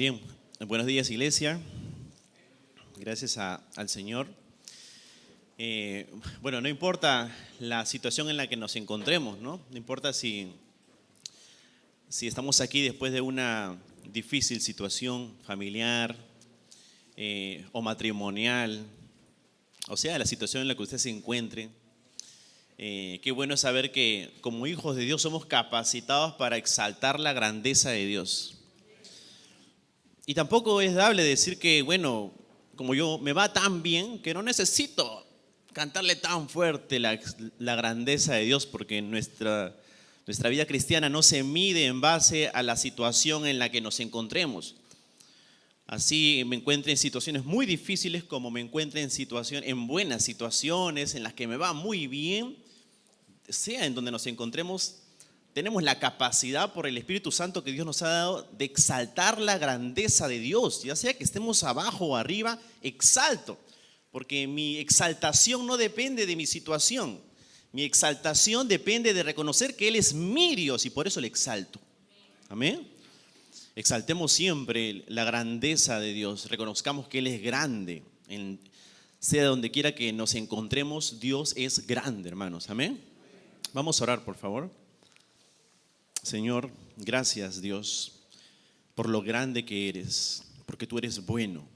Bien, buenos días, iglesia. Gracias al Señor. No importa la situación en la que nos encontremos, ¿no? No importa si estamos aquí después de una difícil situación familiar o matrimonial, o sea, la situación en la que usted se encuentre. Qué bueno saber que como hijos de Dios somos capacitados para exaltar la grandeza de Dios. Y tampoco es dable decir que, bueno, como yo me va tan bien que no necesito cantarle tan fuerte la grandeza de Dios, porque nuestra vida cristiana no se mide en base a la situación en la que nos encontremos. Así me encuentre en situaciones muy difíciles como me encuentre en buenas situaciones, en las que me va muy bien, sea en donde nos encontremos, tenemos la capacidad por el Espíritu Santo que Dios nos ha dado de exaltar la grandeza de Dios, ya sea que estemos abajo o arriba, exalto, porque mi exaltación no depende de mi situación, mi exaltación depende de reconocer que Él es mi Dios y por eso le exalto. Amén. Exaltemos siempre la grandeza de Dios, reconozcamos que Él es grande, sea donde quiera que nos encontremos, Dios es grande, hermanos. Amén. Vamos a orar, por favor. Señor, gracias Dios por lo grande que eres, porque tú eres bueno,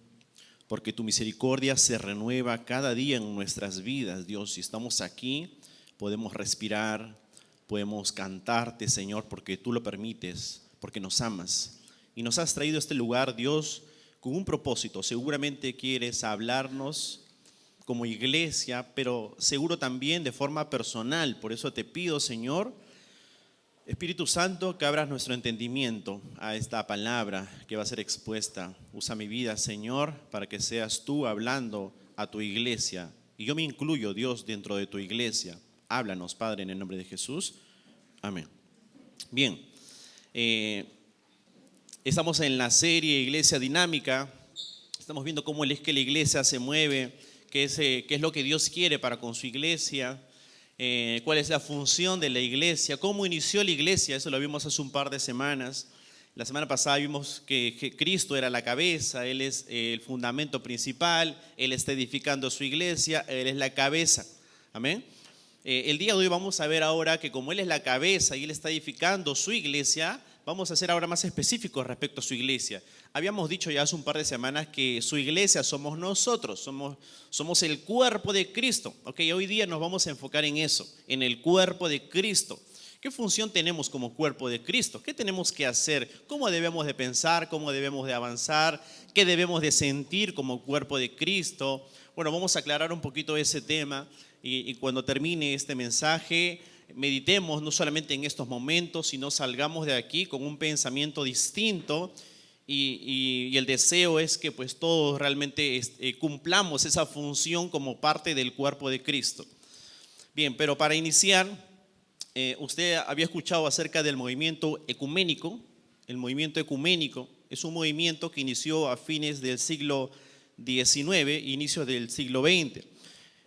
porque tu misericordia se renueva cada día en nuestras vidas, Dios. Si estamos aquí, podemos respirar, podemos cantarte, Señor, porque tú lo permites, porque nos amas. Y nos has traído a este lugar, Dios, con un propósito. Seguramente quieres hablarnos como iglesia, pero seguro también de forma personal. Por eso te pido, Señor, Espíritu Santo, que abras nuestro entendimiento a esta palabra que va a ser expuesta. Usa mi vida, Señor, para que seas tú hablando a tu iglesia. Y yo me incluyo, Dios, dentro de tu iglesia. Háblanos, Padre, en el nombre de Jesús. Amén. Bien, estamos en la serie Iglesia Dinámica. Estamos viendo cómo es que la iglesia se mueve, qué es lo que Dios quiere para con su iglesia. Cuál es la función de la iglesia, cómo inició la iglesia. Eso lo vimos hace un par de semanas. La semana pasada vimos que Cristo era la cabeza, Él es el fundamento principal, Él está edificando su iglesia, Él es la cabeza. Amén. El día de hoy vamos a ver ahora que como Él es la cabeza y Él está edificando su iglesia, vamos a ser ahora más específicos respecto a su iglesia. Habíamos dicho ya hace un par de semanas que su iglesia somos nosotros, somos el cuerpo de Cristo. Hoy día nos vamos a enfocar en eso, en el cuerpo de Cristo. ¿Qué función tenemos como cuerpo de Cristo? ¿Qué tenemos que hacer? ¿Cómo debemos de pensar? ¿Cómo debemos de avanzar? ¿Qué debemos de sentir como cuerpo de Cristo? Bueno, vamos a aclarar un poquito ese tema y cuando termine este mensaje, meditemos no solamente en estos momentos, sino salgamos de aquí con un pensamiento distinto y el deseo es que pues todos realmente cumplamos esa función como parte del cuerpo de Cristo. Bien, pero para iniciar, usted había escuchado acerca del movimiento ecuménico. El movimiento ecuménico es un movimiento que inició a fines del siglo XIX, inicios del siglo XX.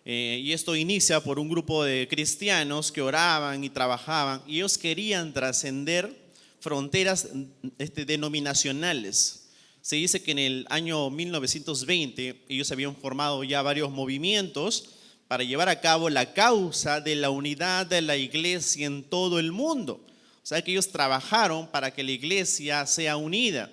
Y esto inicia por un grupo de cristianos que oraban y trabajaban y ellos querían trascender fronteras denominacionales. Se dice que en el año 1920 ellos habían formado ya varios movimientos para llevar a cabo la causa de la unidad de la iglesia en todo el mundo. O sea que ellos trabajaron para que la iglesia sea unida.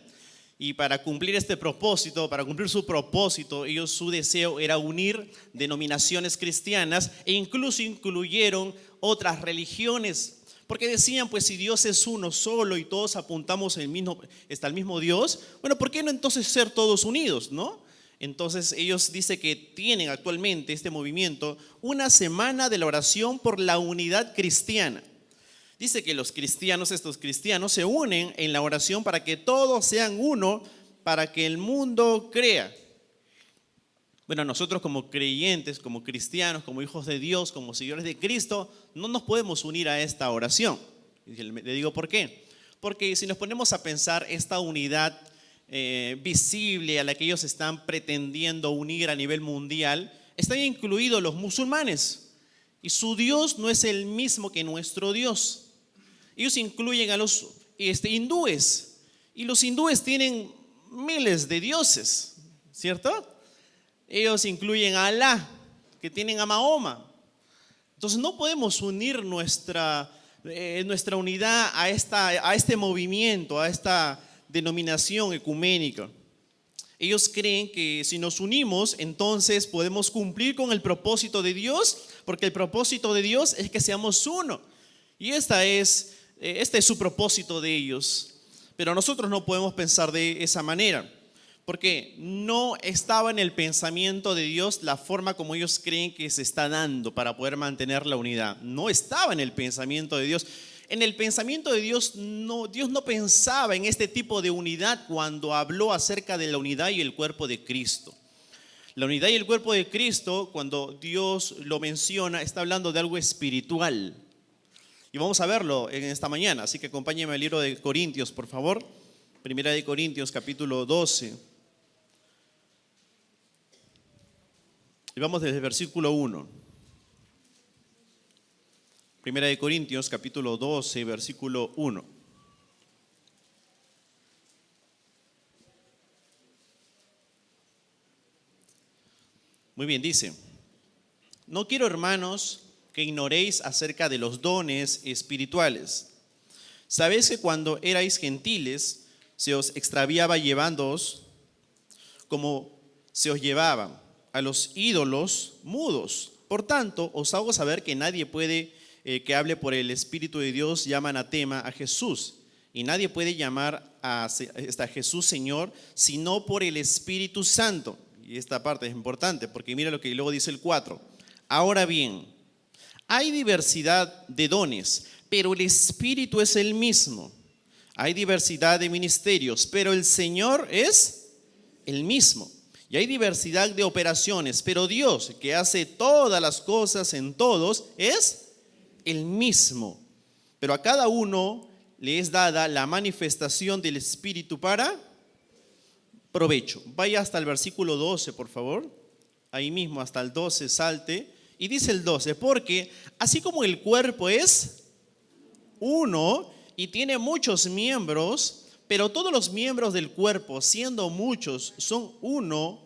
Y para cumplir este propósito, para cumplir su propósito, su deseo era unir denominaciones cristianas e incluso incluyeron otras religiones. Porque decían, pues si Dios es uno solo y todos apuntamos al mismo Dios, bueno, ¿por qué no entonces ser todos unidos, no? Entonces ellos dicen que tienen actualmente este movimiento una semana de la oración por la unidad cristiana. Dice que estos cristianos se unen en la oración para que todos sean uno, para que el mundo crea. Bueno, nosotros como creyentes, como cristianos, como hijos de Dios, como seguidores de Cristo, no nos podemos unir a esta oración. Le digo por qué. Porque si nos ponemos a pensar esta unidad visible a la que ellos están pretendiendo unir a nivel mundial, están incluidos los musulmanes. Y su Dios no es el mismo que nuestro Dios. Ellos incluyen a los hindúes. Y los hindúes tienen miles de dioses, ¿cierto? Ellos incluyen a Alá, que tienen a Mahoma. Entonces no podemos unir nuestra unidad a este movimiento, a esta denominación ecuménica. Ellos creen que si nos unimos, entonces podemos cumplir con el propósito de Dios, porque el propósito de Dios es que seamos uno. Y este es su propósito de ellos. Pero nosotros no podemos pensar de esa manera, porque no estaba en el pensamiento de Dios la forma como ellos creen que se está dando para poder mantener la unidad. No estaba en el pensamiento de Dios. En el pensamiento de Dios no pensaba en este tipo de unidad cuando habló acerca de la unidad y el cuerpo de Cristo. La unidad y el cuerpo de Cristo, cuando Dios lo menciona, está hablando de algo espiritual. Y vamos a verlo en esta mañana, así que acompáñenme al libro de Corintios, por favor. Primera de Corintios, capítulo 12. Y vamos desde el versículo 1. Primera de Corintios, capítulo 12, versículo 1. Muy bien, dice: no quiero, hermanos, que ignoréis acerca de los dones espirituales. Sabéis que cuando erais gentiles, se os extraviaba llevándoos como se os llevaban a los ídolos mudos. Por tanto, os hago saber que nadie puede que hable por el Espíritu de Dios llama anatema a Jesús. Y nadie puede llamar a Jesús Señor sino por el Espíritu Santo. Y esta parte es importante porque mira lo que luego dice el 4. Ahora bien, hay diversidad de dones, pero el Espíritu es el mismo. Hay diversidad de ministerios, pero el Señor es el mismo. Y hay diversidad de operaciones, pero Dios, que hace todas las cosas en todos, es el mismo. Pero a cada uno le es dada la manifestación del Espíritu para provecho. Vaya hasta el versículo 12, por favor. Ahí mismo hasta el 12 salte. Y dice el 12, porque así como el cuerpo es uno y tiene muchos miembros, pero todos los miembros del cuerpo, siendo muchos, son un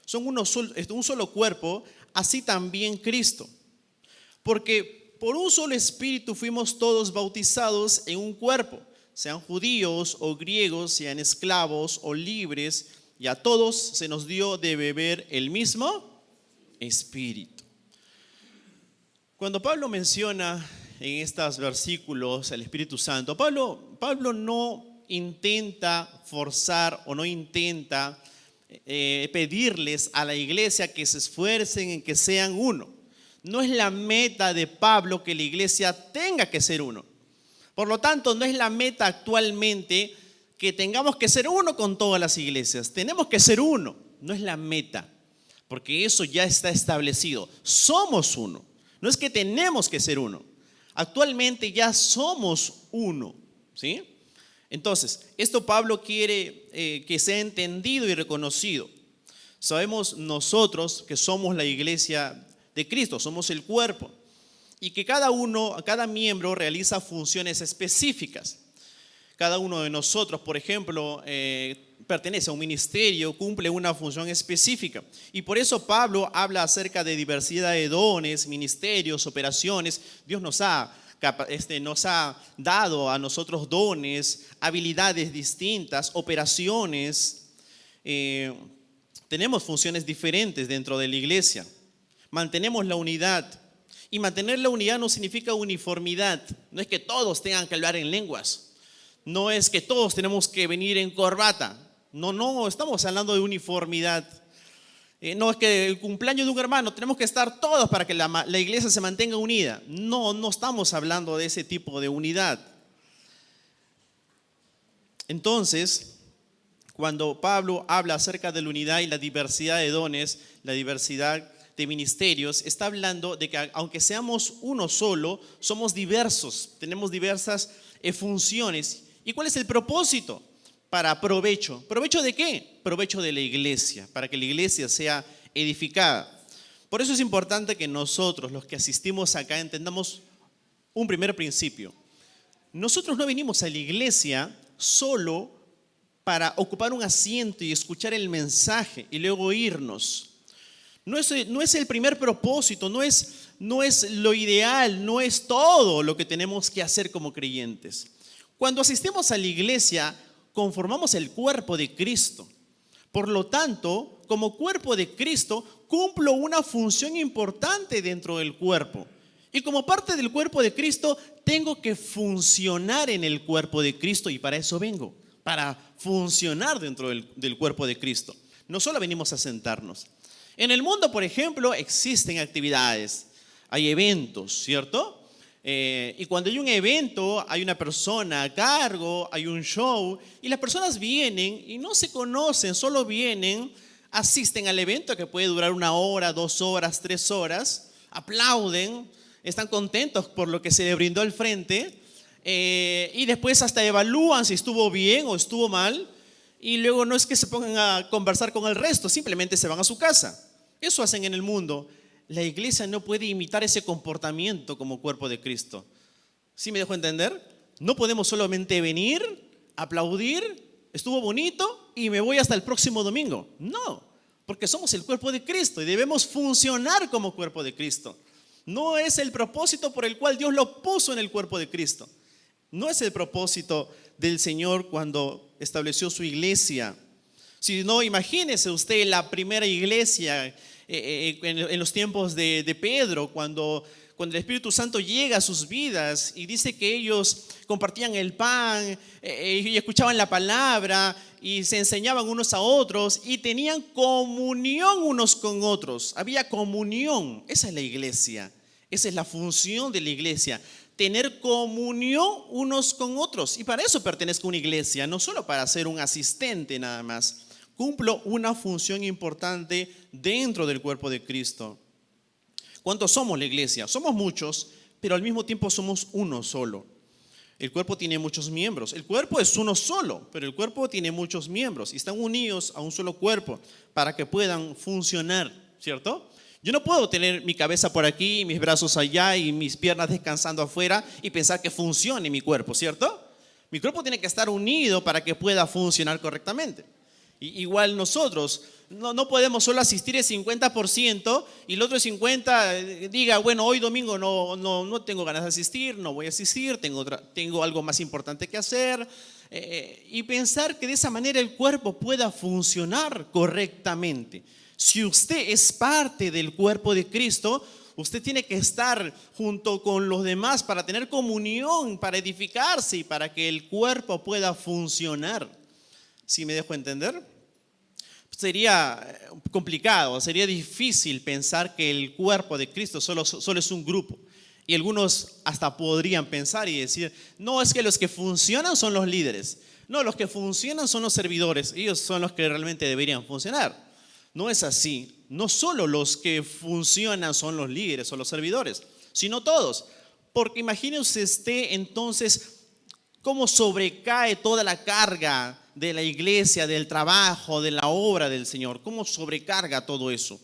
solo cuerpo, así también Cristo. Porque por un solo espíritu fuimos todos bautizados en un cuerpo, sean judíos o griegos, sean esclavos o libres, y a todos se nos dio de beber el mismo espíritu. Cuando Pablo menciona en estos versículos al Espíritu Santo, Pablo no intenta forzar o no intenta pedirles a la iglesia que se esfuercen en que sean uno. No es la meta de Pablo que la iglesia tenga que ser uno. Por lo tanto, no es la meta actualmente que tengamos que ser uno con todas las iglesias. Tenemos que ser uno. No es la meta, porque eso ya está establecido. Somos uno. No es que tenemos que ser uno. Actualmente ya somos uno, ¿sí? Entonces, esto Pablo quiere que sea entendido y reconocido. Sabemos nosotros que somos la iglesia de Cristo, somos el cuerpo, y que cada miembro realiza funciones específicas. Cada uno de nosotros, por ejemplo, pertenece a un ministerio, cumple una función específica. Y por eso Pablo habla acerca de diversidad de dones, ministerios, operaciones. Dios nos ha dado a nosotros dones, habilidades distintas, operaciones. Tenemos funciones diferentes dentro de la iglesia. Mantenemos la unidad. Y mantener la unidad no significa uniformidad. No es que todos tengan que hablar en lenguas. No es que todos tenemos que venir en corbata. No estamos hablando de uniformidad. No es que el cumpleaños de un hermano tenemos que estar todos para que la iglesia se mantenga unida. No estamos hablando de ese tipo de unidad. Entonces, cuando Pablo habla acerca de la unidad y la diversidad de dones, la diversidad de ministerios, está hablando de que aunque seamos uno solo, somos diversos, tenemos diversas funciones. ¿Y cuál es el propósito? Para provecho. ¿Provecho de qué? Provecho de la iglesia, para que la iglesia sea edificada. Por eso es importante que nosotros, los que asistimos acá, entendamos un primer principio. Nosotros no venimos a la iglesia solo para ocupar un asiento y escuchar el mensaje y luego irnos. No es el primer propósito, no es lo ideal, no es todo lo que tenemos que hacer como creyentes. Cuando asistimos a la iglesia, conformamos el cuerpo de Cristo. Por lo tanto, como cuerpo de Cristo, cumplo una función importante dentro del cuerpo. Y como parte del cuerpo de Cristo, tengo que funcionar en el cuerpo de Cristo, y para eso vengo, para funcionar dentro del cuerpo de Cristo. No solo venimos a sentarnos. En el mundo, por ejemplo, existen actividades, hay eventos, ¿cierto? Y cuando hay un evento, hay una persona a cargo, hay un show, y las personas vienen y no se conocen, solo vienen, asisten al evento que puede durar 1 hora, 2 horas, 3 horas, aplauden, están contentos por lo que se le brindó al frente, y después hasta evalúan si estuvo bien o estuvo mal, y luego no es que se pongan a conversar con el resto, simplemente se van a su casa. Eso hacen en el mundo. La iglesia no puede imitar ese comportamiento como cuerpo de Cristo. ¿Sí me dejo entender? No podemos solamente venir, aplaudir, estuvo bonito y me voy hasta el próximo domingo. No, porque somos el cuerpo de Cristo y debemos funcionar como cuerpo de Cristo. No es el propósito por el cual Dios lo puso en el cuerpo de Cristo. No es el propósito del Señor cuando estableció su iglesia. Si no, imagínese usted la primera iglesia en los tiempos de Pedro, cuando el Espíritu Santo llega a sus vidas y dice que ellos compartían el pan y escuchaban la palabra y se enseñaban unos a otros y tenían comunión unos con otros. Había comunión. Esa es la iglesia. Esa es la función de la iglesia. Tener comunión unos con otros. Y para eso pertenezco a una iglesia, no solo para ser un asistente nada más. Cumplo una función importante dentro del cuerpo de Cristo. ¿Cuántos somos la iglesia? Somos muchos, pero al mismo tiempo somos uno solo. El cuerpo tiene muchos miembros. El cuerpo es uno solo, pero el cuerpo tiene muchos miembros y están unidos a un solo cuerpo para que puedan funcionar, ¿cierto? Yo no puedo tener mi cabeza por aquí, mis brazos allá y mis piernas descansando afuera y pensar que funcione mi cuerpo, ¿cierto? Mi cuerpo tiene que estar unido para que pueda funcionar correctamente. Igual nosotros no podemos solo asistir el 50% y el otro 50% diga, bueno, hoy domingo no tengo ganas de asistir, no voy a asistir, tengo algo más importante que hacer, y pensar que de esa manera el cuerpo pueda funcionar correctamente. Si usted es parte del cuerpo de Cristo, usted tiene que estar junto con los demás para tener comunión, para edificarse y para que el cuerpo pueda funcionar. ¿Sí me dejo entender? Sería complicado, sería difícil pensar que el cuerpo de Cristo solo es un grupo. Y algunos hasta podrían pensar y decir, no, es que los que funcionan son los líderes. No, los que funcionan son los servidores. Ellos son los que realmente deberían funcionar. No es así. No solo los que funcionan son los líderes o los servidores, sino todos. Porque imagínense usted entonces cómo sobrecae toda la carga de la iglesia, del trabajo, de la obra del Señor. Cómo sobrecarga todo eso.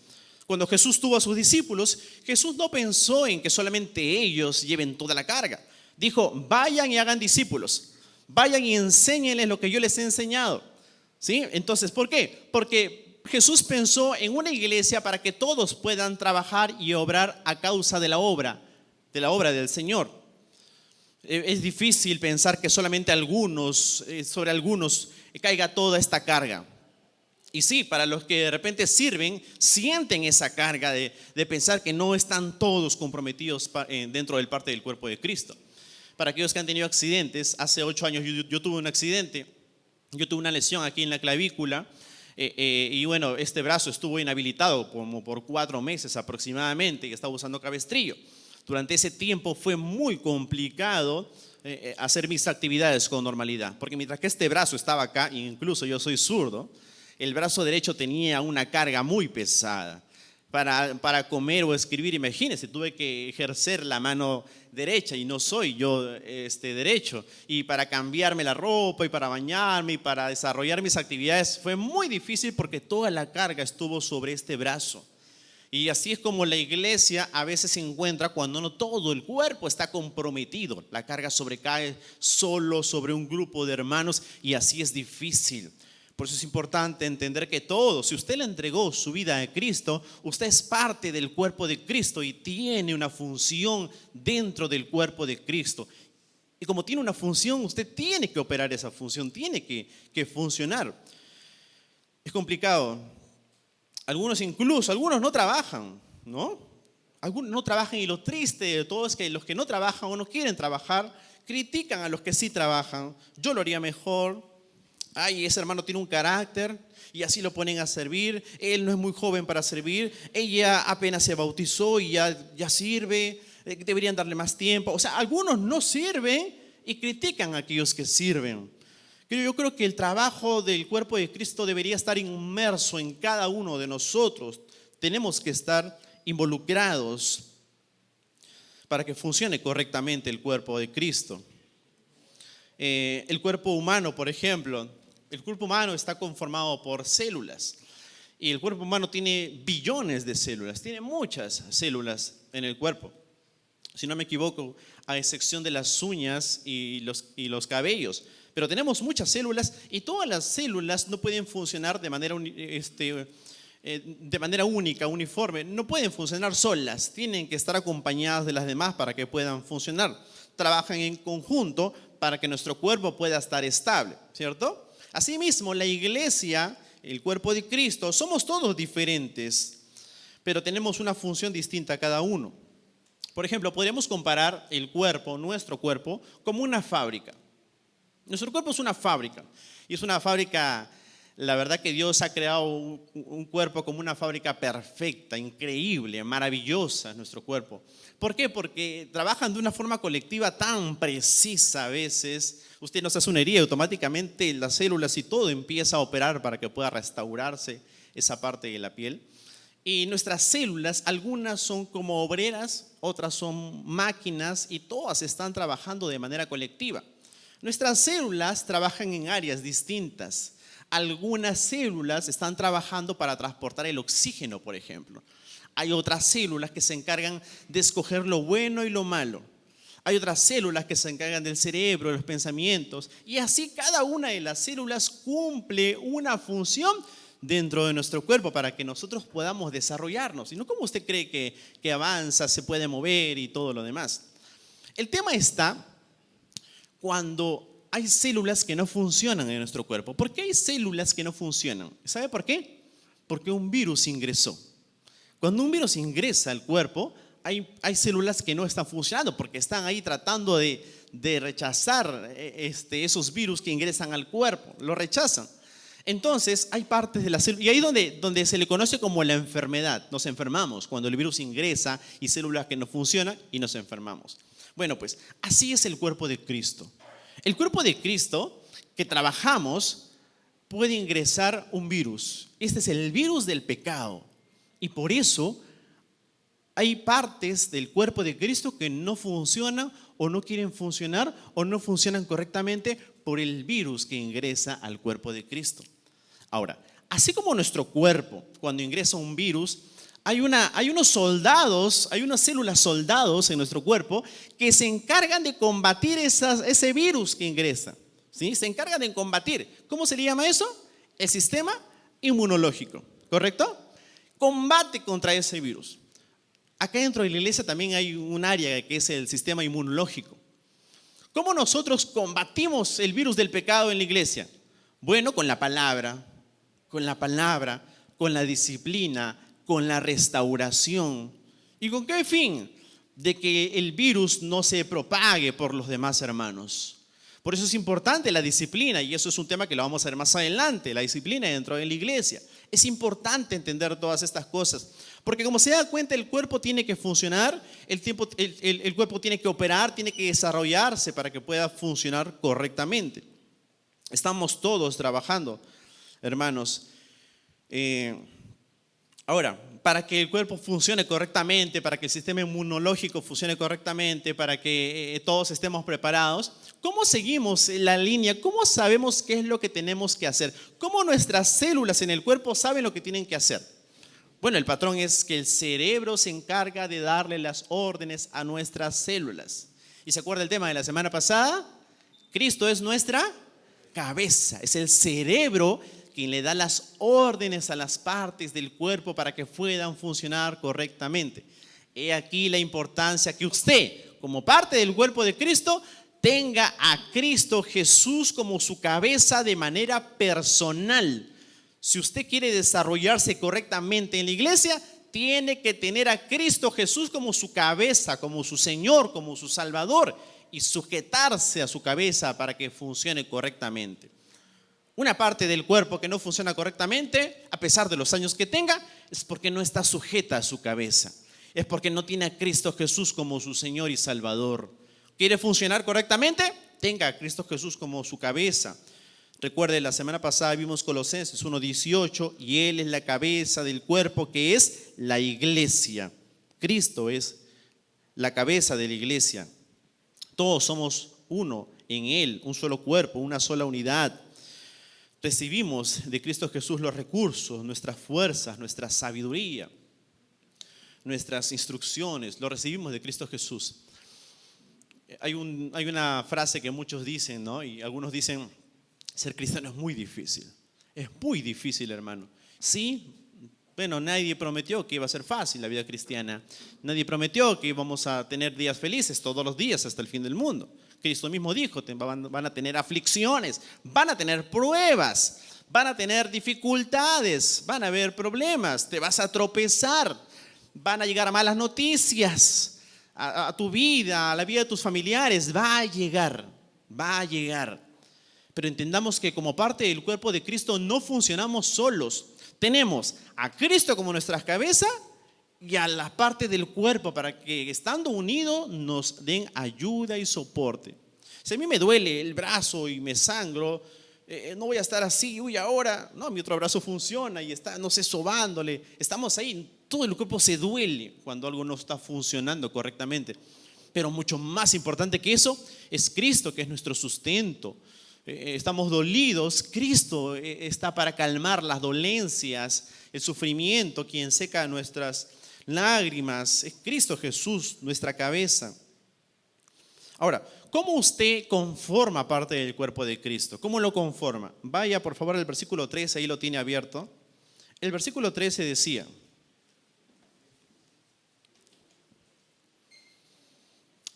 Cuando Jesús tuvo a sus discípulos, Jesús no pensó en que solamente ellos lleven toda la carga. Dijo, vayan y hagan discípulos. Vayan y enséñenles lo que yo les he enseñado. ¿Sí? Entonces, ¿por qué? Porque Jesús pensó en una iglesia para que todos puedan trabajar y obrar a causa de la obra del Señor. Es difícil pensar que solamente sobre algunos caiga toda esta carga. Y sí, para los que de repente sirven, sienten esa carga de pensar que no están todos comprometidos dentro del parte del cuerpo de Cristo. Para aquellos que han tenido accidentes, hace 8 años yo tuve un accidente, yo tuve una lesión aquí en la clavícula, y bueno, este brazo estuvo inhabilitado como por 4 meses aproximadamente y estaba usando cabestrillo. Durante ese tiempo fue muy complicado hacer mis actividades con normalidad, porque mientras que este brazo estaba acá, incluso yo soy zurdo, el brazo derecho tenía una carga muy pesada. Para comer o escribir, imagínense, tuve que ejercer la mano derecha y no soy yo derecho. Y para cambiarme la ropa y para bañarme y para desarrollar mis actividades fue muy difícil porque toda la carga estuvo sobre este brazo. Y así es como la iglesia a veces se encuentra cuando no todo el cuerpo está comprometido. La carga sobrecae solo sobre un grupo de hermanos y así es difícil. Por eso es importante entender que todos, si usted le entregó su vida a Cristo, usted es parte del cuerpo de Cristo y tiene una función dentro del cuerpo de Cristo. Y como tiene una función, usted tiene que operar esa función, tiene que funcionar. Es complicado. Algunos no trabajan, ¿no? Algunos no trabajan y lo triste de todo es que los que no trabajan o no quieren trabajar, critican a los que sí trabajan. Yo lo haría mejor. Ay, ese hermano tiene un carácter y así lo ponen a servir. Él no es muy joven para servir. Ella apenas se bautizó y ya sirve. Deberían darle más tiempo. O sea, algunos no sirven y critican a aquellos que sirven. Pero yo creo que el trabajo del cuerpo de Cristo debería estar inmerso en cada uno de nosotros. Tenemos que estar involucrados para que funcione correctamente el cuerpo de Cristo. El cuerpo humano, por ejemplo, el cuerpo humano está conformado por células. Y el cuerpo humano tiene billones de células, tiene muchas células en el cuerpo. Si no me equivoco, a excepción de las uñas y los cabellos. Pero tenemos muchas células y todas las células no pueden funcionar de manera única, uniforme. No pueden funcionar solas, tienen que estar acompañadas de las demás para que puedan funcionar. Trabajan en conjunto para que nuestro cuerpo pueda estar estable, ¿cierto? Asimismo, la iglesia, el cuerpo de Cristo, somos todos diferentes, pero tenemos una función distinta cada uno. Por ejemplo, podríamos comparar el cuerpo, nuestro cuerpo, como una fábrica. Nuestro cuerpo es una fábrica y es una fábrica, la verdad que Dios ha creado un cuerpo como una fábrica perfecta, increíble, maravillosa nuestro cuerpo. ¿Por qué? Porque trabajan de una forma colectiva tan precisa a veces. Usted no se hace una herida y automáticamente las células y todo empieza a operar para que pueda restaurarse esa parte de la piel. Y nuestras células, algunas son como obreras, otras son máquinas y todas están trabajando de manera colectiva. Nuestras células trabajan en áreas distintas. Algunas células están trabajando para transportar el oxígeno, por ejemplo. Hay otras células que se encargan de escoger lo bueno y lo malo. Hay otras células que se encargan del cerebro, de los pensamientos. Y así cada una de las células cumple una función dentro de nuestro cuerpo para que nosotros podamos desarrollarnos. Y no como usted cree que avanza, se puede mover y todo lo demás. El tema está cuando hay células que no funcionan en nuestro cuerpo. ¿Por qué hay células que no funcionan? ¿Sabe por qué? Porque un virus ingresó. Cuando un virus ingresa al cuerpo, hay células que no están funcionando porque están ahí tratando de rechazar esos virus que ingresan al cuerpo, lo rechazan. Entonces hay partes de la célula, y ahí donde se le conoce como la enfermedad. Nos enfermamos cuando el virus ingresa y células que no funcionan y nos enfermamos. Bueno, pues así es el cuerpo de Cristo. El cuerpo de Cristo que trabajamos puede ingresar un virus. Este es el virus del pecado. Y por eso hay partes del cuerpo de Cristo que no funcionan o no quieren funcionar o no funcionan correctamente por el virus que ingresa al cuerpo de Cristo. Ahora, así como nuestro cuerpo, cuando ingresa un virus, hay unos soldados, hay unas células soldados en nuestro cuerpo que se encargan de combatir ese virus que ingresa. ¿Sí? Se encargan de combatir. ¿Cómo se le llama eso? El sistema inmunológico, ¿correcto? Combate contra ese virus. Acá dentro de la iglesia también hay un área que es el sistema inmunológico. ¿Cómo nosotros combatimos el virus del pecado en la iglesia? Bueno, con la palabra, con la disciplina, con la restauración. ¿Y con qué fin? De que el virus no se propague por los demás hermanos. Por eso es importante la disciplina, y eso es un tema que lo vamos a ver más adelante, la disciplina dentro de la iglesia. Es importante entender todas estas cosas, porque como se da cuenta, el cuerpo tiene que funcionar, el cuerpo tiene que operar, tiene que desarrollarse para que pueda funcionar correctamente. Estamos todos trabajando, hermanos. Ahora, para que el cuerpo funcione correctamente, para que el sistema inmunológico funcione correctamente, para que todos estemos preparados, ¿cómo seguimos la línea? ¿Cómo sabemos qué es lo que tenemos que hacer? ¿Cómo nuestras células en el cuerpo saben lo que tienen que hacer? Bueno, el patrón es que el cerebro se encarga de darle las órdenes a nuestras células. ¿Y se acuerda el tema de la semana pasada? Cristo es nuestra cabeza, es el cerebro quien le da las órdenes a las partes del cuerpo para que puedan funcionar correctamente. He aquí la importancia que usted, como parte del cuerpo de Cristo, tenga a Cristo Jesús como su cabeza de manera personal. Si usted quiere desarrollarse correctamente en la iglesia, tiene que tener a Cristo Jesús como su cabeza, como su Señor, como su Salvador, y sujetarse a su cabeza para que funcione correctamente. Una parte del cuerpo que no funciona correctamente, a pesar de los años que tenga, es porque no está sujeta a su cabeza. Es porque no tiene a Cristo Jesús como su Señor y Salvador. ¿Quiere funcionar correctamente? Tenga a Cristo Jesús como su cabeza. Recuerde, la semana pasada vimos Colosenses 1:18 y Él es la cabeza del cuerpo que es la iglesia. Cristo es la cabeza de la iglesia. Todos somos uno en Él, un solo cuerpo, una sola unidad. Recibimos de Cristo Jesús los recursos, nuestras fuerzas, nuestra sabiduría, nuestras instrucciones, lo recibimos de Cristo Jesús. Hay una frase que muchos dicen, ¿no? Y algunos dicen, ser cristiano es muy difícil. Es muy difícil, hermano. Sí, bueno, nadie prometió que iba a ser fácil la vida cristiana. Nadie prometió que íbamos a tener días felices todos los días hasta el fin del mundo. Cristo mismo dijo, van a tener aflicciones, van a tener pruebas, van a tener dificultades, van a haber problemas, te vas a tropezar, van a llegar malas noticias a tu vida, a la vida de tus familiares, va a llegar. Pero entendamos que como parte del cuerpo de Cristo no funcionamos solos. Tenemos a Cristo como nuestra cabeza y a la parte del cuerpo para que estando unidos nos den ayuda y soporte. Si a mí me duele el brazo y me sangro, no voy a estar así, ahora, no, mi otro brazo funciona y está, no sé, sobándole. Estamos ahí, todo el cuerpo se duele cuando algo no está funcionando correctamente. Pero mucho más importante que eso es Cristo, que es nuestro sustento. Estamos dolidos, Cristo está para calmar las dolencias, el sufrimiento, quien seca nuestras lágrimas, es Cristo Jesús, nuestra cabeza. Ahora, ¿cómo usted conforma parte del cuerpo de Cristo? ¿Cómo lo conforma? Vaya por favor al versículo 13, ahí lo tiene abierto. El versículo 13 decía: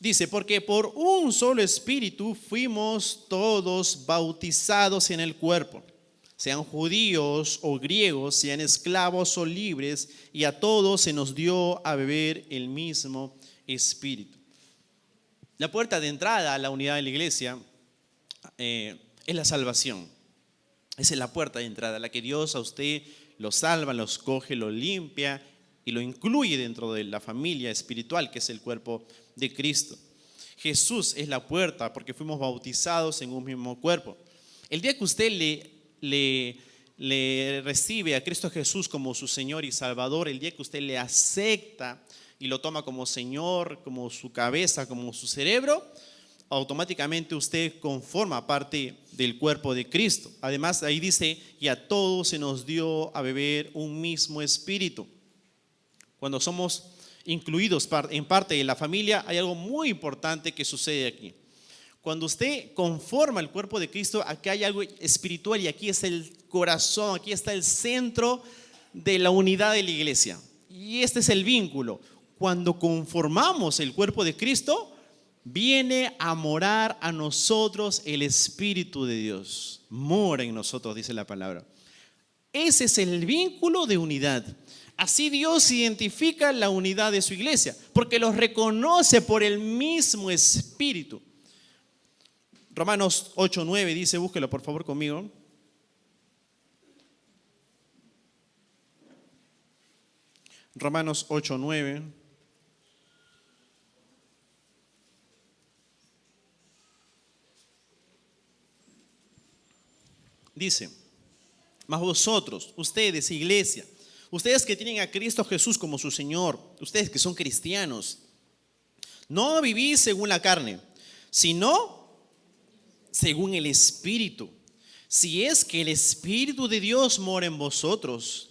dice, porque por un solo espíritu fuimos todos bautizados en el cuerpo, sean judíos o griegos, sean esclavos o libres, y a todos se nos dio a beber el mismo espíritu. La puerta de entrada a la unidad de la iglesia es la salvación. Esa es la puerta de entrada, la que Dios a usted lo salva, lo escoge, lo limpia y lo incluye dentro de la familia espiritual que es el cuerpo de Cristo. Jesús es la puerta porque fuimos bautizados en un mismo cuerpo. El día que usted le recibe a Cristo Jesús como su Señor y Salvador, el día que usted le acepta y lo toma como Señor, como su cabeza, como su cerebro, automáticamente usted conforma parte del cuerpo de Cristo. Además, ahí dice, y a todos se nos dio a beber un mismo espíritu. Cuando somos incluidos en parte de la familia, hay algo muy importante que sucede aquí. Cuando usted conforma el cuerpo de Cristo, aquí hay algo espiritual y aquí es el corazón, aquí está el centro de la unidad de la iglesia. Y este es el vínculo. Cuando conformamos el cuerpo de Cristo, viene a morar a nosotros el Espíritu de Dios. Mora en nosotros, dice la palabra. Ese es el vínculo de unidad. Así Dios identifica la unidad de su iglesia, porque los reconoce por el mismo Espíritu. Romanos 8:9 dice, búsquelo por favor conmigo. Romanos 8:9. Dice, mas vosotros, ustedes, iglesia, ustedes que tienen a Cristo Jesús como su Señor, ustedes que son cristianos, no vivís según la carne, sino según el Espíritu. Si es que el Espíritu de Dios mora en vosotros.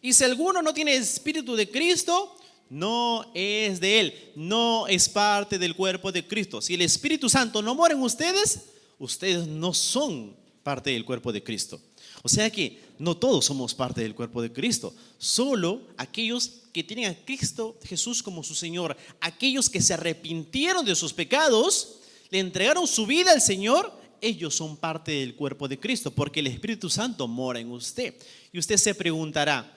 Y si alguno no tiene el Espíritu de Cristo, no es de Él, no es parte del cuerpo de Cristo. Si el Espíritu Santo no mora en ustedes, ustedes no son parte del cuerpo de Cristo. O sea que no todos somos parte del cuerpo de Cristo, solo aquellos que tienen a Cristo Jesús como su Señor, aquellos que se arrepintieron de sus pecados, le entregaron su vida al Señor, ellos son parte del cuerpo de Cristo, porque el Espíritu Santo mora en usted. Y usted se preguntará,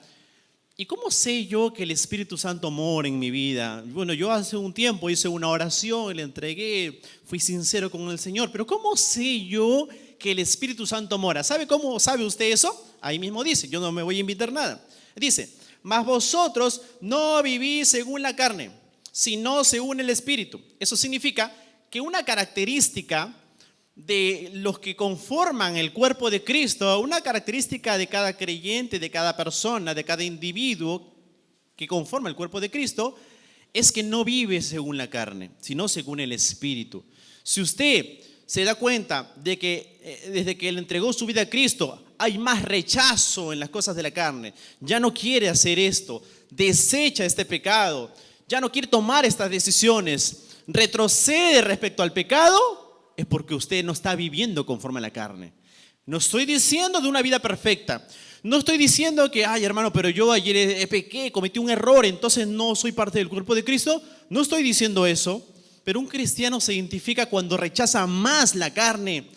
¿y cómo sé yo que el Espíritu Santo mora en mi vida? Bueno, yo hace un tiempo hice una oración, le entregué, fui sincero con el Señor, pero ¿cómo sé yo que el Espíritu Santo mora? ¿Sabe cómo sabe usted eso? Ahí mismo dice, yo no me voy a inventar nada. Dice, mas vosotros no vivís según la carne, sino según el Espíritu. Eso significa que una característica de los que conforman el cuerpo de Cristo, una característica de cada creyente, de cada persona, de cada individuo que conforma el cuerpo de Cristo, es que no vive según la carne, sino según el Espíritu. Si usted se da cuenta de que desde que él entregó su vida a Cristo, hay más rechazo en las cosas de la carne, ya no quiere hacer esto, desecha este pecado, ya no quiere tomar estas decisiones, retrocede respecto al pecado, es porque usted no está viviendo conforme a la carne. No estoy diciendo de una vida perfecta. No estoy diciendo que, ay hermano, pero yo ayer pequé, cometí un error, entonces no soy parte del cuerpo de Cristo. No estoy diciendo eso. Pero un cristiano se identifica cuando rechaza más la carne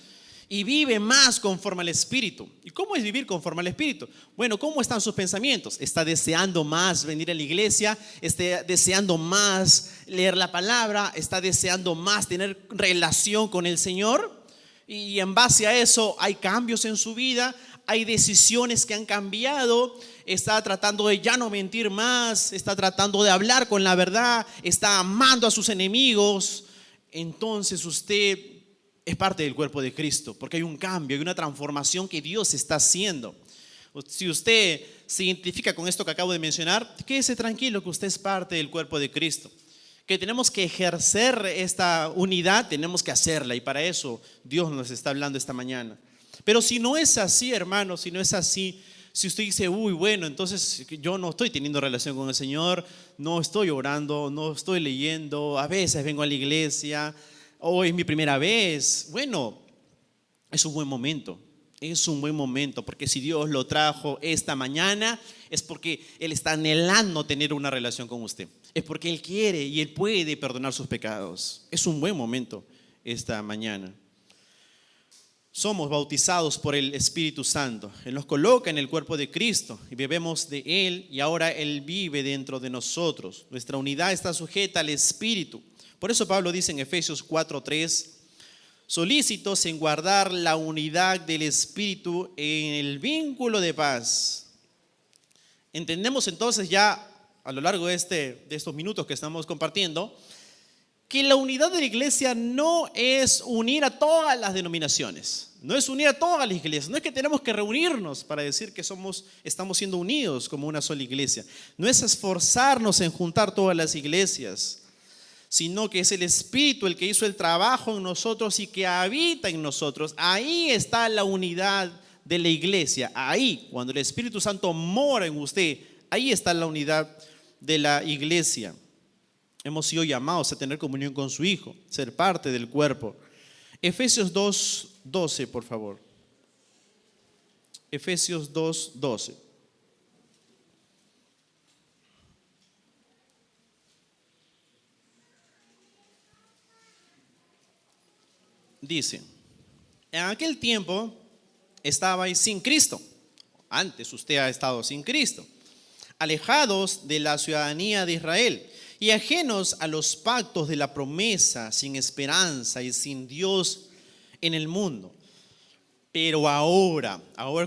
y vive más conforme al Espíritu. ¿Y cómo es vivir conforme al Espíritu? Bueno, ¿cómo están sus pensamientos? ¿Está deseando más venir a la iglesia? ¿Está deseando más leer la palabra? ¿Está deseando más tener relación con el Señor? Y en base a eso hay cambios en su vida, hay decisiones que han cambiado, está tratando de ya no mentir más, está tratando de hablar con la verdad, está amando a sus enemigos. Entonces usted es parte del cuerpo de Cristo, porque hay un cambio, hay una transformación que Dios está haciendo. Si usted se identifica con esto que acabo de mencionar, quédese tranquilo que usted es parte del cuerpo de Cristo. Que tenemos que ejercer esta unidad, tenemos que hacerla, y para eso Dios nos está hablando esta mañana. Pero si no es así, hermano, si no es así, si usted dice, uy, bueno, entonces yo no estoy teniendo relación con el Señor, no estoy orando, no estoy leyendo, a veces vengo a la iglesia, hoy es mi primera vez. Bueno, es un buen momento. Es un buen momento, porque si Dios lo trajo esta mañana, es porque Él está anhelando tener una relación con usted. Es porque Él quiere y Él puede perdonar sus pecados. Es un buen momento esta mañana. Somos bautizados por el Espíritu Santo. Él nos coloca en el cuerpo de Cristo y bebemos de Él, y ahora Él vive dentro de nosotros. Nuestra unidad está sujeta al Espíritu. Por eso Pablo dice en Efesios 4:3, solícitos en guardar la unidad del Espíritu en el vínculo de paz. Entendemos entonces ya a lo largo de estos minutos que estamos compartiendo, que la unidad de la iglesia no es unir a todas las denominaciones, no es unir a todas las iglesias, no es que tenemos que reunirnos para decir que estamos siendo unidos como una sola iglesia, no es esforzarnos en juntar todas las iglesias, sino que es el Espíritu el que hizo el trabajo en nosotros y que habita en nosotros. Ahí está la unidad de la iglesia, ahí, cuando el Espíritu Santo mora en usted, ahí está la unidad de la iglesia. Hemos sido llamados a tener comunión con su Hijo, ser parte del cuerpo. Efesios 2:12, por favor. Efesios 2:12. Dice, en aquel tiempo estabais sin Cristo. Antes usted ha estado sin Cristo, alejados de la ciudadanía de Israel y ajenos a los pactos de la promesa, sin esperanza y sin Dios en el mundo. Pero ahora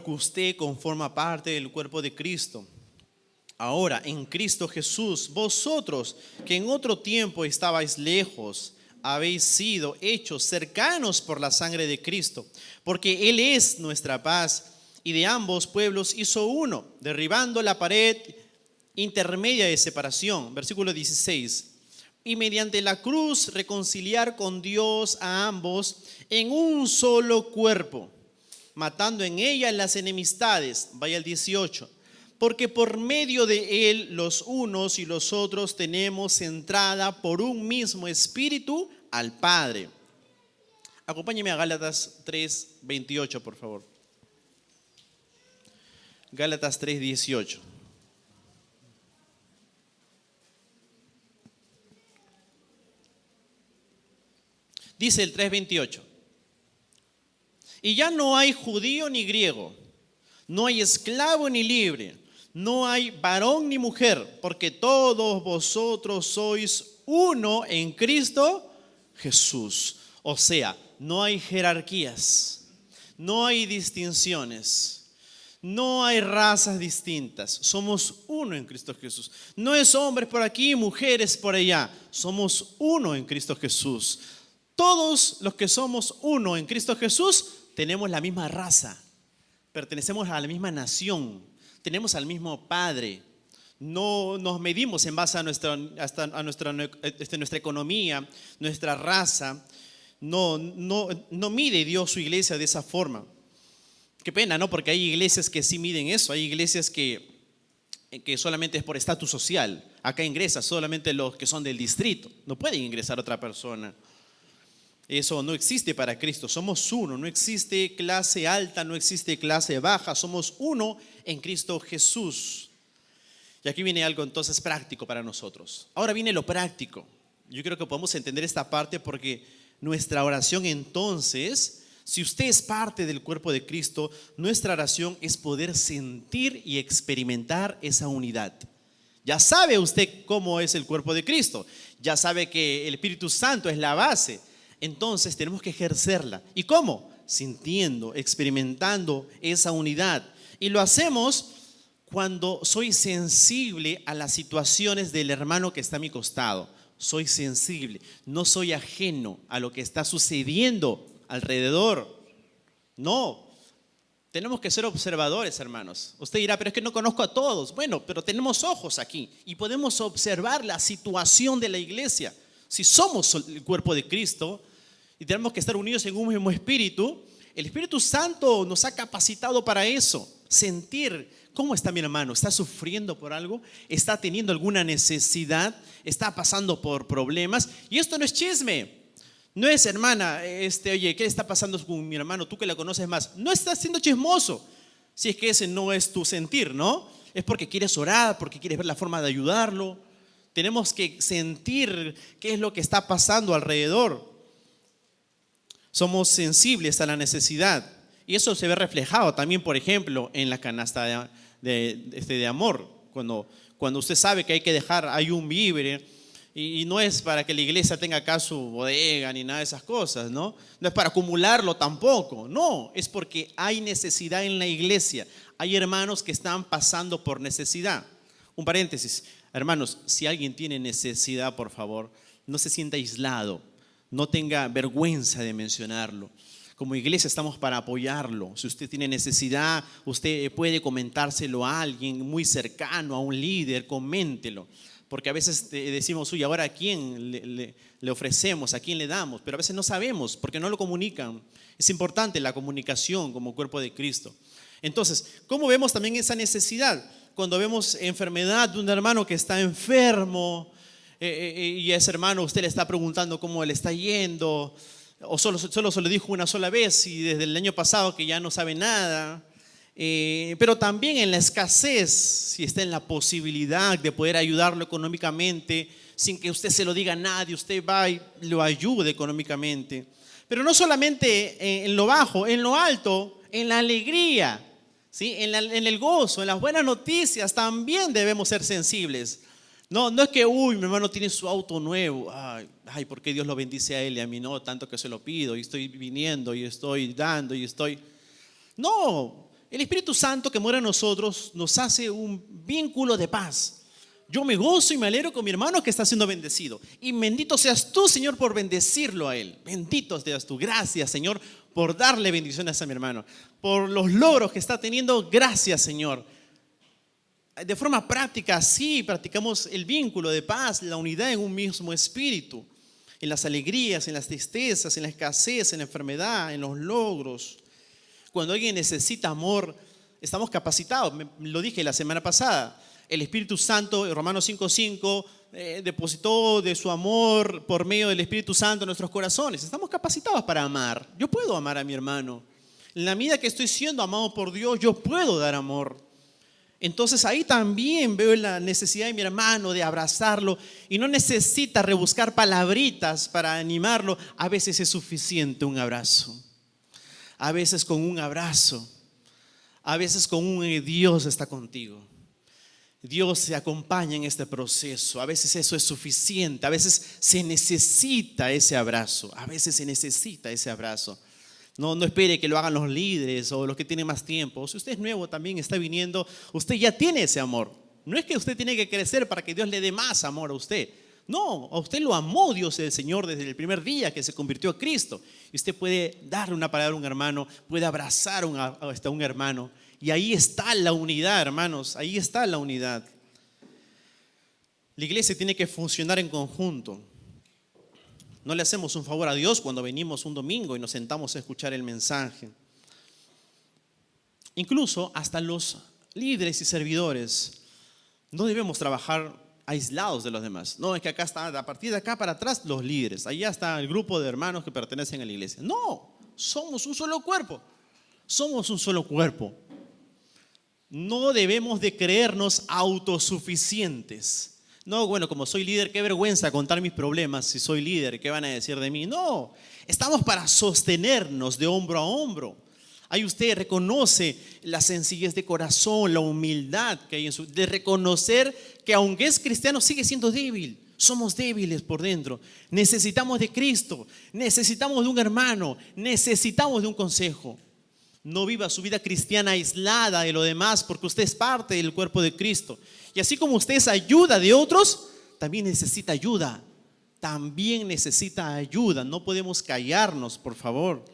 que usted conforma parte del cuerpo de Cristo, ahora en Cristo Jesús, vosotros que en otro tiempo estabais lejos, habéis sido hechos cercanos por la sangre de Cristo, porque Él es nuestra paz, y de ambos pueblos hizo uno, derribando la pared intermedia de separación. Versículo 16. Y mediante la cruz reconciliar con Dios a ambos en un solo cuerpo, matando en ella las enemistades. Vaya el 18. porque por medio de Él los unos y los otros tenemos entrada por un mismo Espíritu al Padre. Acompáñeme a Gálatas 3:28, por favor. Gálatas 3:18. Dice el 3:28. Y ya no hay judío ni griego, no hay esclavo ni libre, no hay varón ni mujer, porque todos vosotros sois uno en Cristo Jesús. O sea, no hay jerarquías, no hay distinciones, no hay razas distintas. Somos uno en Cristo Jesús. No es hombres por aquí, mujeres por allá. Somos uno en Cristo Jesús. Todos los que somos uno en Cristo Jesús tenemos la misma raza, pertenecemos a la misma nación, tenemos al mismo Padre. No nos medimos en base a nuestra economía, nuestra raza. No mide Dios su iglesia de esa forma. Qué pena, ¿no? Porque hay iglesias que sí miden eso. Hay iglesias que solamente es por estatus social. Acá ingresa solamente los que son del distrito. No puede ingresar otra persona. Eso no existe para Cristo. Somos uno. No existe clase alta, no existe clase baja. Somos uno en Cristo Jesús. Y aquí viene algo entonces práctico para nosotros. Ahora viene lo práctico. Yo creo que podemos entender esta parte porque nuestra oración entonces, si usted es parte del cuerpo de Cristo, nuestra oración es poder sentir y experimentar esa unidad. Ya sabe usted cómo es el cuerpo de Cristo. Ya sabe que el Espíritu Santo es la base. Entonces tenemos que ejercerla. ¿Y cómo? Sintiendo, experimentando esa unidad. Y lo hacemos cuando soy sensible a las situaciones del hermano que está a mi costado. Soy sensible, no soy ajeno a lo que está sucediendo alrededor. No, tenemos que ser observadores, hermanos. Usted dirá, pero es que no conozco a todos. Bueno, pero tenemos ojos aquí y podemos observar la situación de la iglesia. Si somos el cuerpo de Cristo y tenemos que estar unidos en un mismo espíritu, el Espíritu Santo nos ha capacitado para eso. Sentir cómo está mi hermano, está sufriendo por algo, está teniendo alguna necesidad, está pasando por problemas. Y esto no es chisme. No es, hermana, oye, ¿qué está pasando con mi hermano? Tú que la conoces más. No estás siendo chismoso. Si es que ese no es tu sentir, ¿no? Es porque quieres orar, porque quieres ver la forma de ayudarlo. Tenemos que sentir qué es lo que está pasando alrededor. Somos sensibles a la necesidad. Y eso se ve reflejado también, por ejemplo, en la canasta de amor. Cuando usted sabe que hay que dejar, hay un víver. Y no es para que la iglesia tenga acá su bodega ni nada de esas cosas, ¿no? No es para acumularlo tampoco. No, es porque hay necesidad en la iglesia. Hay hermanos que están pasando por necesidad. Un paréntesis. Hermanos, si alguien tiene necesidad, por favor, no se sienta aislado. No tenga vergüenza de mencionarlo. Como iglesia estamos para apoyarlo. Si usted tiene necesidad, usted puede comentárselo a alguien muy cercano, a un líder, coméntelo. Porque a veces decimos, uy, ahora ¿a quién le ofrecemos? ¿A quién le damos? Pero a veces no sabemos porque no lo comunican. Es importante la comunicación como cuerpo de Cristo. Entonces, ¿cómo vemos también esa necesidad? Cuando vemos enfermedad de un hermano que está enfermo y a ese hermano usted le está preguntando cómo le está yendo, o solo se lo dijo una sola vez y desde el año pasado que ya no sabe nada. Pero también en la escasez, si está en la posibilidad de poder ayudarlo económicamente sin que usted se lo diga a nadie, usted va y lo ayude económicamente. Pero no solamente en lo bajo, en lo alto, en la alegría, ¿sí? en el gozo, en las buenas noticias también debemos ser sensibles. No es que, uy, mi hermano tiene su auto nuevo, ay, ¿por qué Dios lo bendice a él y a mí no? Tanto que se lo pido y estoy viniendo y estoy dando y estoy... No, el Espíritu Santo que mora en nosotros nos hace un vínculo de paz. Yo me gozo y me alegro con mi hermano que está siendo bendecido. Y bendito seas tú, Señor, por bendecirlo a él. Bendito seas tú. Gracias, Señor, por darle bendiciones a mi hermano. Por los logros que está teniendo, gracias, Señor. De forma práctica, sí, practicamos el vínculo de paz, la unidad en un mismo espíritu. En las alegrías, en las tristezas, en la escasez, en la enfermedad, en los logros. Cuando alguien necesita amor, estamos capacitados. Lo dije la semana pasada. El Espíritu Santo, en Romanos 5:5, depositó de su amor por medio del Espíritu Santo en nuestros corazones. Estamos capacitados para amar. Yo puedo amar a mi hermano. En la medida que estoy siendo amado por Dios, yo puedo dar amor. Entonces ahí también veo la necesidad de mi hermano de abrazarlo, y no necesita rebuscar palabritas para animarlo. A veces es suficiente un abrazo. A veces con un abrazo. A veces con un Dios está contigo. Dios se acompaña en este proceso. A veces eso es suficiente. A veces se necesita ese abrazo. A veces se necesita ese abrazo. No espere que lo hagan los líderes o los que tienen más tiempo. Si usted es nuevo, también está viniendo, usted ya tiene ese amor. No es que usted tiene que crecer para que Dios le dé más amor a usted. No, a usted lo amó Dios el Señor desde el primer día que se convirtió a Cristo. Y usted puede darle una palabra a un hermano, puede abrazar a un hermano. Y ahí está la unidad, hermanos, ahí está la unidad. La iglesia tiene que funcionar en conjunto. No le hacemos un favor a Dios cuando venimos un domingo y nos sentamos a escuchar el mensaje. Incluso hasta los líderes y servidores no debemos trabajar aislados de los demás. No, es que acá está, a partir de acá para atrás, los líderes. Allá está el grupo de hermanos que pertenecen a la iglesia. No, somos un solo cuerpo. Somos un solo cuerpo. No debemos de creernos autosuficientes. No, bueno, como soy líder, qué vergüenza contar mis problemas si soy líder, ¿qué van a decir de mí? No, estamos para sostenernos de hombro a hombro. Ahí usted reconoce la sencillez de corazón, la humildad que hay en su, de reconocer que aunque es cristiano sigue siendo débil. Somos débiles por dentro. Necesitamos de Cristo, necesitamos de un hermano, necesitamos de un consejo. No viva su vida cristiana aislada de lo demás, porque usted es parte del cuerpo de Cristo. Y así como usted es ayuda de otros, también necesita ayuda. También necesita ayuda. No podemos callarnos, por favor.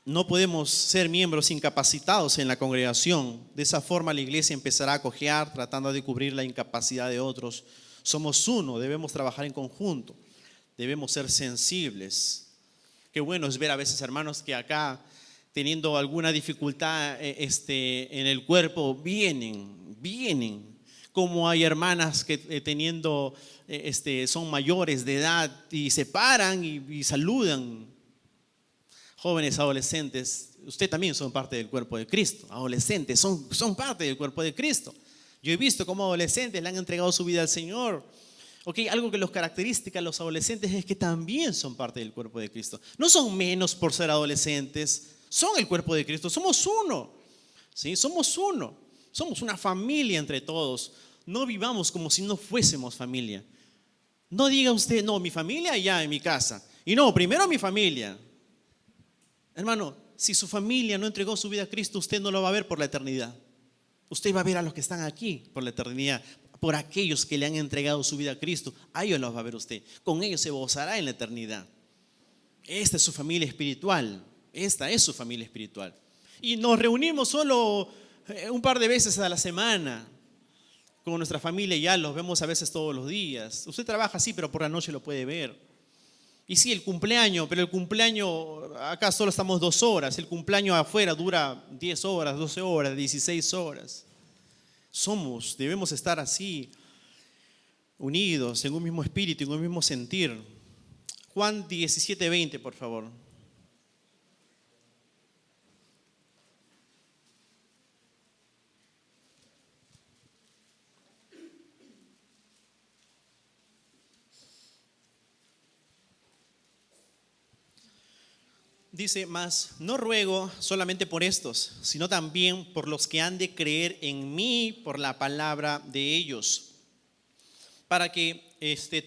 No podemos ser miembros incapacitados en la congregación. De esa forma la iglesia empezará a cojear, tratando de cubrir la incapacidad de otros. Somos uno, debemos trabajar en conjunto. Debemos ser sensibles. Qué bueno es ver a veces hermanos que acá, teniendo alguna dificultad en el cuerpo, vienen. Como hay hermanas que teniendo, son mayores de edad y se paran y saludan. Jóvenes, adolescentes, ustedes también son parte del cuerpo de Cristo. Adolescentes son parte del cuerpo de Cristo. Yo he visto cómo adolescentes le han entregado su vida al Señor. Algo que los caracteriza a los adolescentes es que también son parte del cuerpo de Cristo. No son menos por ser adolescentes, son el cuerpo de Cristo. Somos uno, ¿sí? Somos uno. Somos una familia entre todos. No vivamos como si no fuésemos familia. No diga usted, no, mi familia allá en mi casa. Y no, primero mi familia. Hermano, si su familia no entregó su vida a Cristo, usted no lo va a ver por la eternidad. Usted va a ver a los que están aquí por la eternidad. Por aquellos que le han entregado su vida a Cristo, a ellos los va a ver usted. Con ellos se gozará en la eternidad. Esta es su familia espiritual. Esta es su familia espiritual. Y nos reunimos solo un par de veces a la semana con nuestra familia. Ya los vemos a veces todos los días. Usted trabaja así, pero por la noche lo puede ver. Y sí, el cumpleaños, pero el cumpleaños acá solo estamos 2 horas. El cumpleaños afuera dura 10 horas, 12 horas, 16 horas. Debemos estar así, unidos en un mismo espíritu, en un mismo sentir. Juan 17:20, por favor. Dice, mas no ruego solamente por estos, sino también por los que han de creer en mí por la palabra de ellos, para que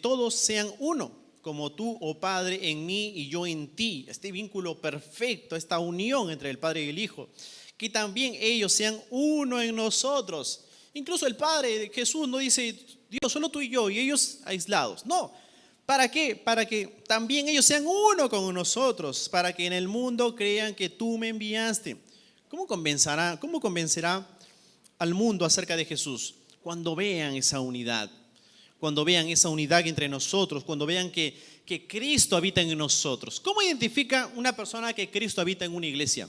todos sean uno, como tú, oh Padre, en mí y yo en ti. Este vínculo perfecto, esta unión entre el Padre y el Hijo, que también ellos sean uno en nosotros. Incluso el Padre de Jesús no dice, Dios, solo tú y yo, y ellos aislados. No. ¿Para qué? Para que también ellos sean uno con nosotros, para que en el mundo crean que tú me enviaste. ¿Cómo convencerá al mundo acerca de Jesús? Cuando vean esa unidad entre nosotros, cuando vean que Cristo habita en nosotros. ¿Cómo identifica una persona que Cristo habita en una iglesia?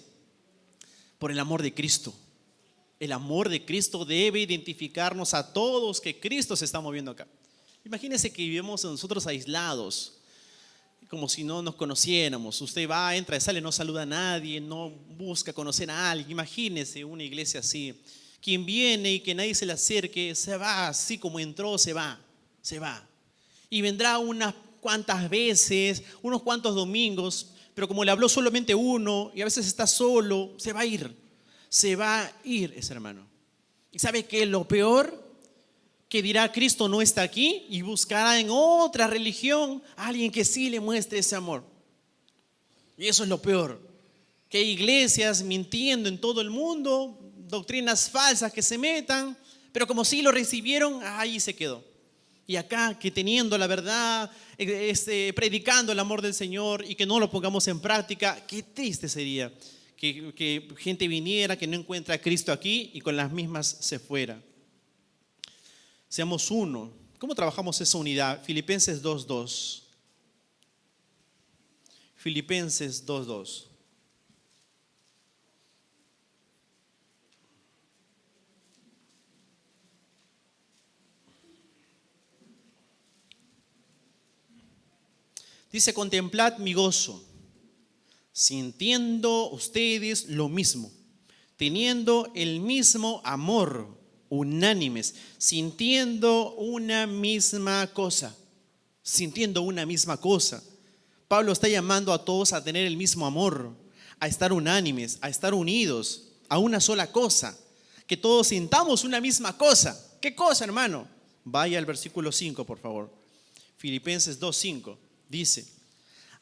por el amor de Cristo. El amor de Cristo debe identificarnos a todos que Cristo se está moviendo acá. Imagínense que vivimos nosotros aislados, como si no nos conociéramos. Usted va, entra y sale, no saluda a nadie, no busca conocer a alguien. Imagínese una iglesia así. Quien viene y que nadie se le acerque, se va, así como entró, se va. Y vendrá unas cuantas veces, unos cuantos domingos, pero como le habló solamente uno y a veces está solo, se va a ir ese hermano. ¿Y sabe qué es lo peor? Que dirá: Cristo no está aquí, y buscará en otra religión a alguien que sí le muestre ese amor. Y eso es lo peor, que hay iglesias mintiendo en todo el mundo, doctrinas falsas que se metan, pero como sí lo recibieron, ahí se quedó. Y acá, que teniendo la verdad, predicando el amor del Señor, y que no lo pongamos en práctica, qué triste sería que gente viniera que no encuentra a Cristo aquí y con las mismas se fuera. Seamos uno. ¿Cómo trabajamos esa unidad? Filipenses 2:2. Filipenses 2:2. Dice: contemplad mi gozo, sintiendo ustedes lo mismo, teniendo el mismo amor, unánimes, sintiendo una misma cosa. Pablo está llamando a todos a tener el mismo amor, a estar unánimes, a estar unidos a una sola cosa, que todos sintamos una misma cosa. ¿Qué cosa, hermano? Vaya al versículo 5, por favor. Filipenses 2:5 dice: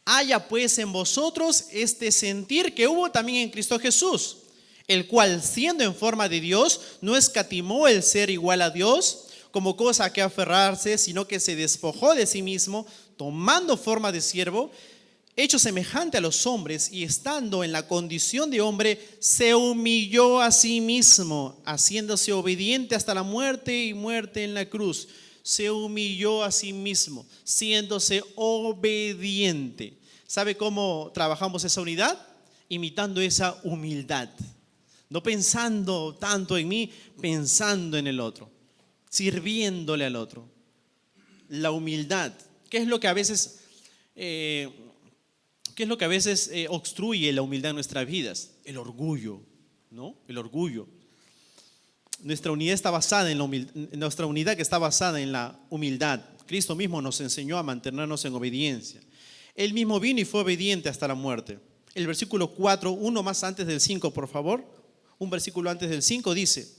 haya pues en vosotros este sentir que hubo también en Cristo Jesús, el cual, siendo en forma de Dios, no escatimó el ser igual a Dios como cosa a que aferrarse, sino que se despojó de sí mismo, tomando forma de siervo, hecho semejante a los hombres, y estando en la condición de hombre, se humilló a sí mismo, haciéndose obediente hasta la muerte, y muerte en la cruz. Se humilló a sí mismo, siéndose obediente. ¿Sabe cómo trabajamos esa unidad? Imitando esa humildad. No pensando tanto en mí, pensando en el otro, sirviéndole al otro. La humildad. ¿Qué es lo que a veces obstruye la humildad en nuestras vidas? El orgullo, ¿no? El orgullo. Nuestra unidad está basada en la humildad, nuestra unidad que está basada en la humildad. Cristo mismo nos enseñó a mantenernos en obediencia. Él mismo vino y fue obediente hasta la muerte. El versículo 4, uno más antes del 5, por favor. Un versículo antes del 5 dice: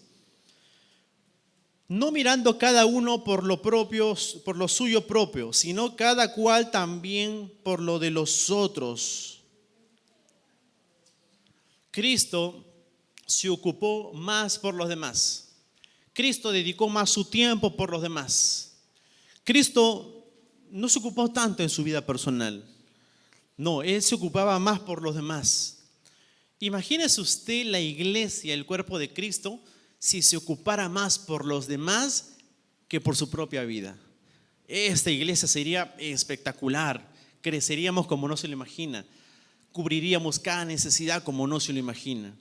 no mirando cada uno por lo suyo propio, sino cada cual también por lo de los otros. Cristo se ocupó más por los demás. Cristo dedicó más su tiempo por los demás. Cristo no se ocupó tanto en su vida personal. No, Él se ocupaba más por los demás. Imagínese usted la iglesia, el cuerpo de Cristo, si se ocupara más por los demás que por su propia vida. Esta iglesia sería espectacular. Creceríamos como no se lo imagina. Cubriríamos cada necesidad como no se lo imagina.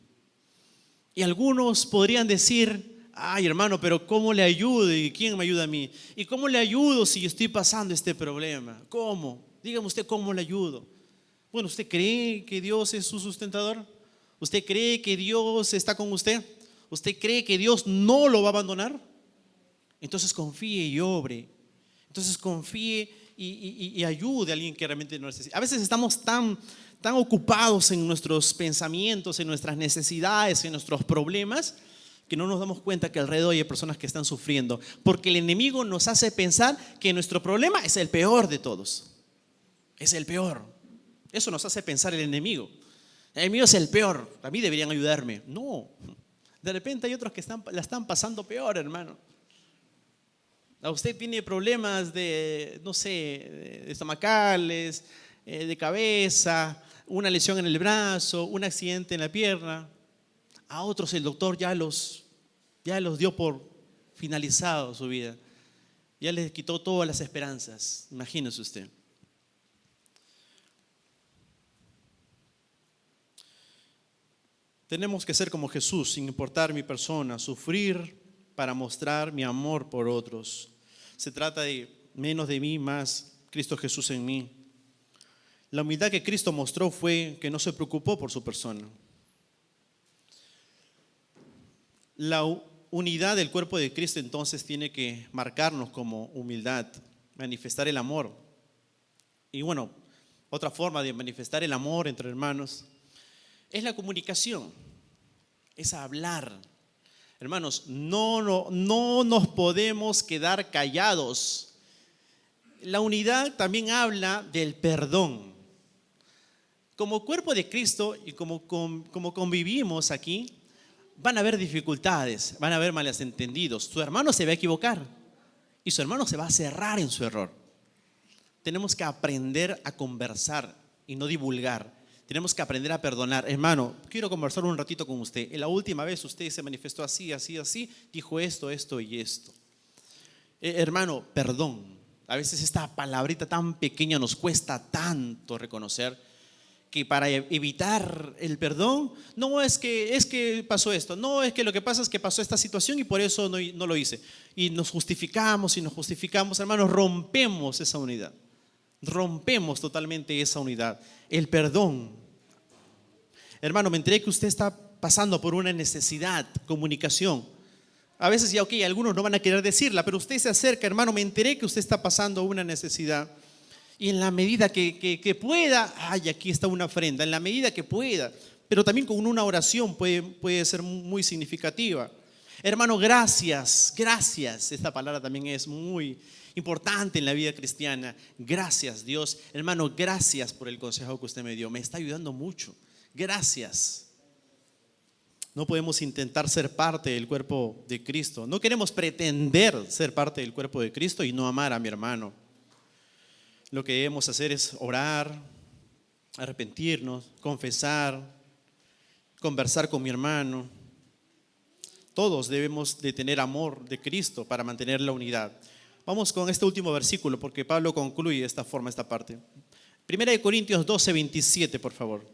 Y algunos podrían decir: ay, hermano, pero ¿cómo le ayudo? ¿Y quién me ayuda a mí? ¿Y cómo le ayudo si yo estoy pasando este problema? ¿Cómo? Dígame usted, ¿cómo le ayudo? Bueno, ¿usted cree que Dios es su sustentador? ¿Usted cree que Dios está con usted? ¿Usted cree que Dios no lo va a abandonar? Entonces confíe y obre. Entonces confíe y ayude a alguien que realmente no necesita. A veces estamos tan ocupados en nuestros pensamientos, en nuestras necesidades, en nuestros problemas, que no nos damos cuenta que alrededor hay personas que están sufriendo, porque el enemigo nos hace pensar que nuestro problema es el peor de todos. Es el peor. Eso nos hace pensar el enemigo. El mío es el peor, a mí deberían ayudarme. No, de repente hay otros que la están pasando peor, hermano. A usted tiene problemas de, no sé, de estomacales, de cabeza, una lesión en el brazo, un accidente en la pierna. A otros el doctor ya los dio por finalizado su vida. Ya les quitó todas las esperanzas, imagínese usted. Tenemos que ser como Jesús, sin importar mi persona, sufrir para mostrar mi amor por otros. Se trata de menos de mí, más Cristo Jesús en mí. La humildad que Cristo mostró fue que no se preocupó por su persona. La unidad del cuerpo de Cristo entonces tiene que marcarnos como humildad, manifestar el amor. Y bueno, otra forma de manifestar el amor entre hermanos es la comunicación, es hablar. Hermanos, no nos podemos quedar callados. La unidad también habla del perdón. Como cuerpo de Cristo y como convivimos aquí, van a haber dificultades, van a haber malos entendidos. Su hermano se va a equivocar y su hermano se va a cerrar en su error. Tenemos que aprender a conversar y no divulgar. Tenemos que aprender a perdonar. Hermano, quiero conversar un ratito con usted. La última vez usted se manifestó así, dijo esto y esto. Hermano, perdón. A veces esta palabrita tan pequeña nos cuesta tanto reconocer que para evitar el perdón, no es que pasó esto, no es que lo que pasa es que pasó esta situación y por eso no lo hice. Y nos justificamos, hermanos, rompemos esa unidad. Rompemos totalmente esa unidad. El perdón. Hermano, me enteré que usted está pasando por una necesidad, comunicación. A veces ya, algunos no van a querer decirla, pero usted se acerca, hermano, me enteré que usted está pasando una necesidad. Y en la medida que pueda, aquí está una ofrenda, en la medida que pueda, pero también con una oración puede ser muy significativa. Hermano, gracias. Esta palabra también es muy importante en la vida cristiana. Gracias, Dios. Hermano, gracias por el consejo que usted me dio. Me está ayudando mucho. Gracias. No podemos intentar ser parte del cuerpo de Cristo. No queremos pretender ser parte del cuerpo de Cristo y no amar a mi hermano. Lo que debemos hacer es orar, arrepentirnos, confesar, conversar con mi hermano. Todos debemos de tener amor de Cristo para mantener la unidad. Vamos con este último versículo porque Pablo concluye de esta forma esta parte. 1 Corintios 12:27, por favor.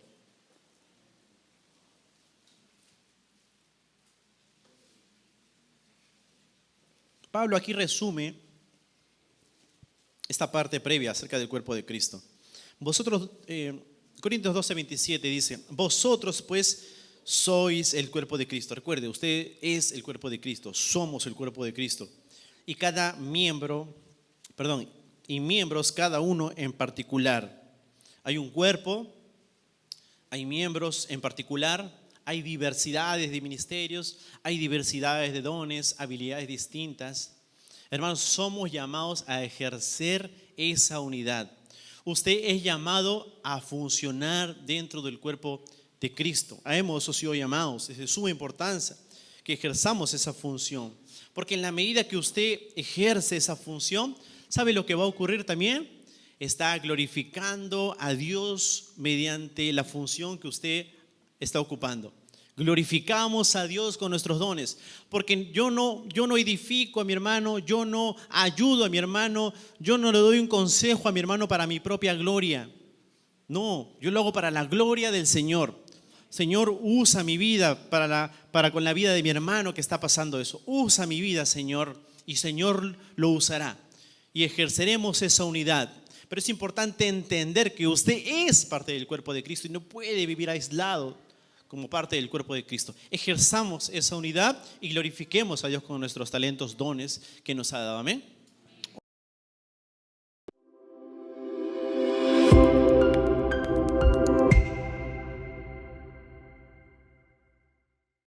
Pablo aquí resume esta parte previa acerca del cuerpo de Cristo. Vosotros, Corintios 12:27 dice, vosotros pues sois el cuerpo de Cristo. Recuerde, usted es el cuerpo de Cristo, somos el cuerpo de Cristo. Y miembros cada uno en particular. Hay un cuerpo, hay miembros en particular, hay diversidades de ministerios, hay diversidades de dones, habilidades distintas. Hermanos, somos llamados a ejercer esa unidad. Usted es llamado a funcionar dentro del cuerpo de Cristo. Hemos sido llamados, es de suma importancia que ejerzamos esa función. Porque en la medida que usted ejerce esa función, ¿sabe lo que va a ocurrir también? Está glorificando a Dios mediante la función que usted está ocupando. Glorificamos a Dios con nuestros dones, porque yo no edifico a mi hermano, yo no ayudo a mi hermano, yo no le doy un consejo a mi hermano para mi propia gloria. No, yo lo hago para la gloria del Señor. Señor, usa mi vida para con la vida de mi hermano que está pasando eso. Usa mi vida, Señor, y Señor lo usará. Y ejerceremos esa unidad. Pero es importante entender que usted es parte del cuerpo de Cristo y no puede vivir aislado como parte del cuerpo de Cristo. Ejerzamos esa unidad y glorifiquemos a Dios con nuestros talentos, dones que nos ha dado. Amén.